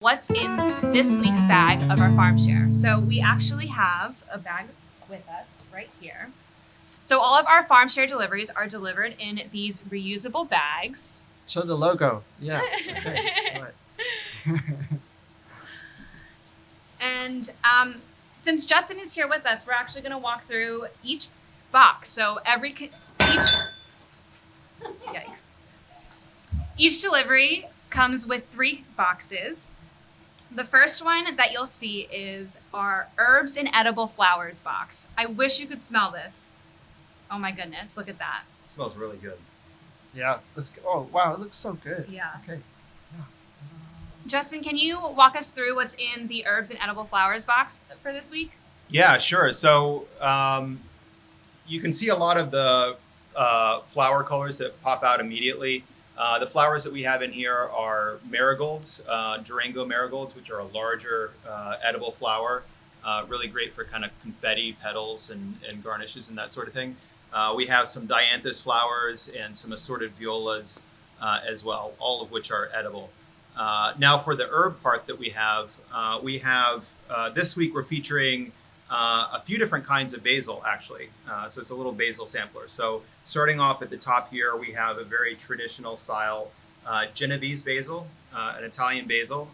what's in this week's bag of our farm share. So we actually have a bag with us right here. So all of our farm share deliveries are delivered in these reusable bags. Show the logo. Yeah. Okay. All right. And since Justin is here with us, we're actually going to walk through each box. So each delivery comes with 3 boxes. The first one that you'll see is our herbs and edible flowers box. I wish you could smell this. Oh my goodness, look at that. It smells really good. Yeah. Let's go. Oh, wow. It looks so good. Yeah. Okay. Yeah. Justin, can you walk us through what's in the herbs and edible flowers box for this week? Yeah, sure. So you can see a lot of the flower colors that pop out immediately. The flowers that we have in here are marigolds, Durango marigolds, which are a larger edible flower. Really great for kind of confetti petals and garnishes and that sort of thing. We have some dianthus flowers and some assorted violas as well, all of which are edible. Now for the herb part that we have this week we're featuring a few different kinds of basil, actually. So it's a little basil sampler. So starting off at the top here, we have a very traditional style Genovese basil, an Italian basil.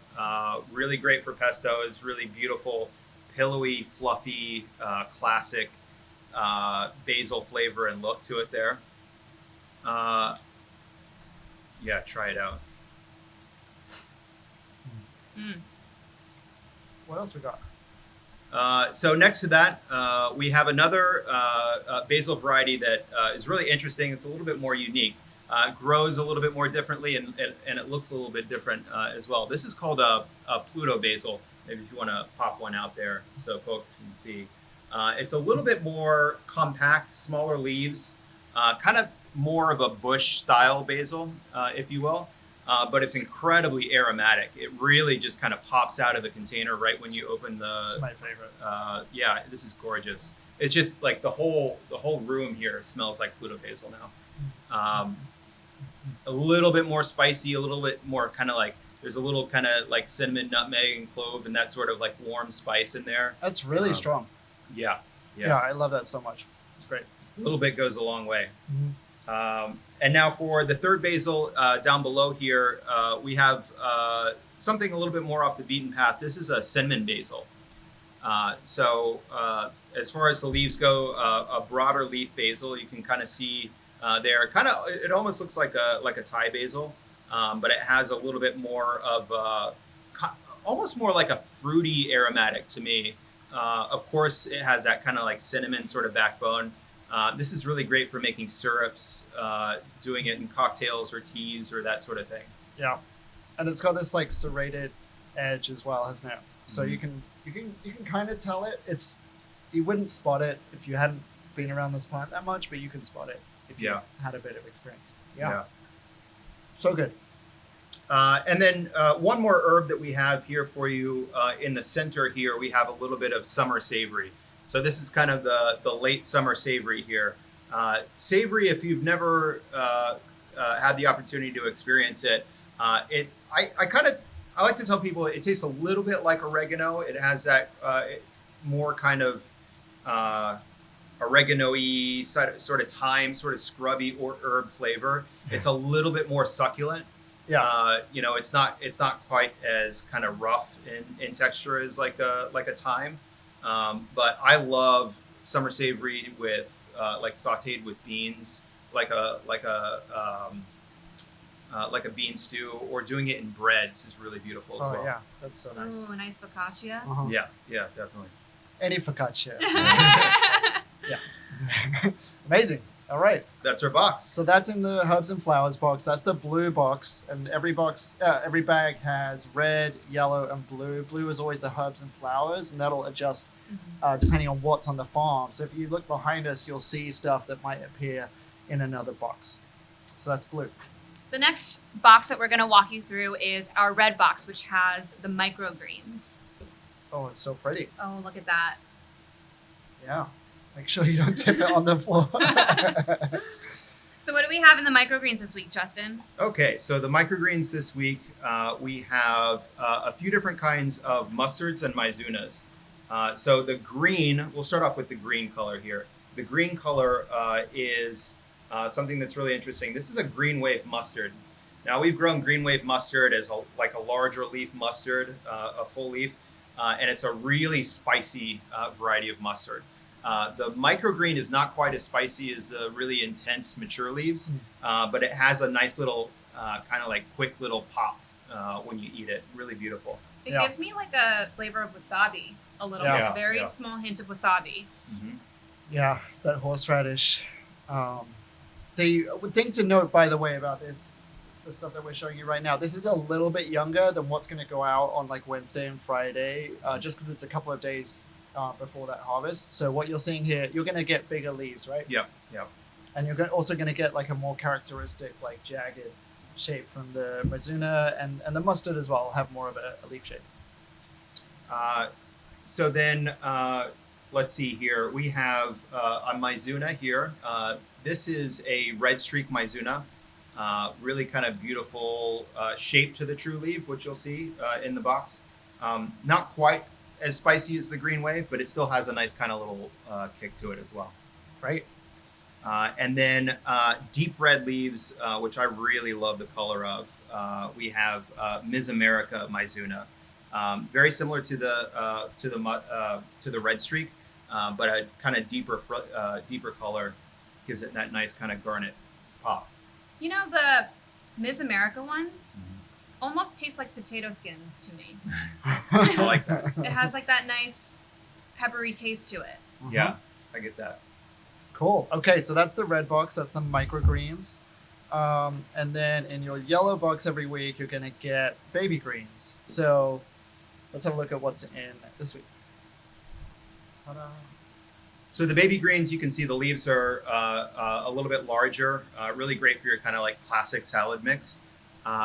Really great for pestos, really beautiful, pillowy, fluffy, classic basil flavor and look to it there. Yeah, try it out. Mm. What else we got? So next to that, we have another basil variety that is really interesting. It's a little bit more unique. Grows a little bit more differently, and it looks a little bit different as well. This is called a Pluto Basil. Maybe if you want to pop one out there so folks can see. It's a little bit more compact, smaller leaves, kind of more of a bush style basil, if you will. But it's incredibly aromatic. It really just kind of pops out of the container right when you open the. This is my favorite. Yeah, this is gorgeous. It's just like the whole room here smells like Pluto Basil now. A little bit more spicy, a little bit more kind of like there's a little kind of like cinnamon, nutmeg, and clove, and that sort of like warm spice in there. That's really strong. Yeah. Yeah, I love that so much. It's great. A little bit goes a long way. Mm-hmm. And now for the third basil down below here, we have something a little bit more off the beaten path. This is a cinnamon basil. So as far as the leaves go, a broader leaf basil, you can kind of see there. Kind of, it almost looks like a Thai basil, but it has a little bit more of almost more like a fruity aromatic to me. Of course, it has that kind of like cinnamon sort of backbone. This is really great for making syrups, doing it in cocktails or teas or that sort of thing. Yeah, and it's got this like serrated edge as well, hasn't it? So you can kind of tell it. You wouldn't spot it if you hadn't been around this plant that much, but you can spot it if you had a bit of experience. Yeah. So good. And then one more herb that we have here for you in the center here, we have a little bit of summer savory. So this is kind of the late summer savory here. Savory, if you've never had the opportunity to experience it, I like to tell people it tastes a little bit like oregano. It has that more kind of oregano-y sort of thyme, sort of scrubby or herb flavor. It's a little bit more succulent. Yeah. It's not quite as kind of rough in texture as like a thyme. But I love summer savory with like sautéed with beans, like a bean stew, or doing it in breads is really beautiful as well. Oh yeah, that's so nice. Ooh, a nice focaccia. Uh-huh. Yeah, definitely. Any focaccia. Yeah. Amazing. All right. That's our box. So that's in the herbs and flowers box. That's the blue box, and every bag has red, yellow, and blue. Blue is always the herbs and flowers, and that'll adjust depending on what's on the farm. So if you look behind us, you'll see stuff that might appear in another box. So that's blue. The next box that we're going to walk you through is our red box, which has the microgreens. Oh, it's so pretty. Oh, look at that. Yeah. Make sure you don't tip it on the floor. So what do we have in the microgreens this week, Justin? Okay, so the microgreens this week, we have a few different kinds of mustards and Mizunas. So the green, we'll start off with the green color here. The green color is something that's really interesting. This is a green wave mustard. Now we've grown green wave mustard as like a larger leaf mustard, a full leaf, and it's a really spicy variety of mustard. The microgreen is not quite as spicy as the really intense mature leaves, but it has a nice little kind of like quick little pop when you eat it. Really beautiful. It gives me like a flavor of wasabi, a little bit, very small hint of wasabi. Mm-hmm. Yeah, it's that horseradish. The thing to note, by the way, about this, the stuff that we're showing you right now, this is a little bit younger than what's going to go out on like Wednesday and Friday, just because it's a couple of days before that harvest. So what you're seeing here, you're going to get bigger leaves, right? Yep, yep. And you're also going to get like a more characteristic, like jagged shape from the Mizuna, and the mustard as well have more of a leaf shape. So then, let's see here. We have a Mizuna here. This is a red streak Mizuna. Really kind of beautiful shape to the true leaf, which you'll see in the box. Not quite as spicy as the green wave, but it still has a nice kind of little kick to it as well. Right. And then deep red leaves, which I really love the color of. We have Miss America Mizuna, very similar to the red streak, but a kind of deeper color gives it that nice kind of garnet pop. You know, the Miss America ones almost taste like potato skins to me. I like that. It has like that nice peppery taste to it. Yeah, I get that. Cool. Okay, so that's the red box. That's the microgreens. And then in your yellow box every week, you're going to get baby greens. So let's have a look at what's in this week. Ta-da. So the baby greens, you can see the leaves are a little bit larger, really great for your kind of like classic salad mix.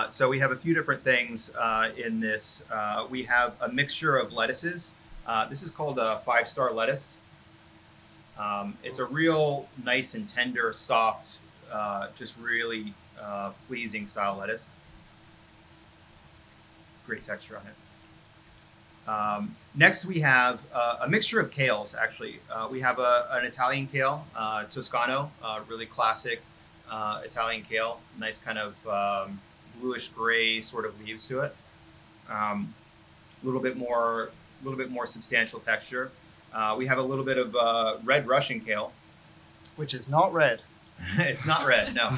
So we have a few different things in this. We have a mixture of lettuces. This is called a 5-star lettuce. It's a real nice and tender, soft, just really pleasing style lettuce. Great texture on it. Next, we have a mixture of kales, actually. We have an Italian kale, Toscano, really classic Italian kale. Nice kind of bluish gray sort of leaves to it. A little bit more substantial texture. We have a little bit of red Russian kale. Which is not red. It's not red, no.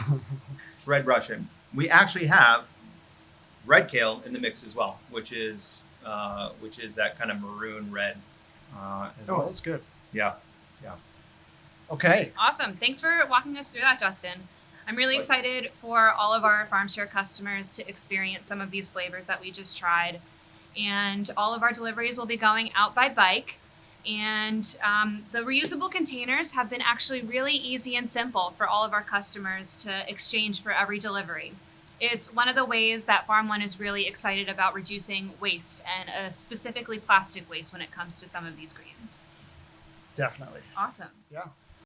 It's red Russian. We actually have red kale in the mix as well, which is that kind of maroon red. Oh, that's good. Yeah. Okay. Awesome. Thanks for walking us through that, Justin. I'm really excited for all of our Farm Share customers to experience some of these flavors that we just tried. And all of our deliveries will be going out by bike. And the reusable containers have been actually really easy and simple for all of our customers to exchange for every delivery. It's one of the ways that Farm.One is really excited about reducing waste, and specifically plastic waste when it comes to some of these greens. Definitely. Awesome. Yeah.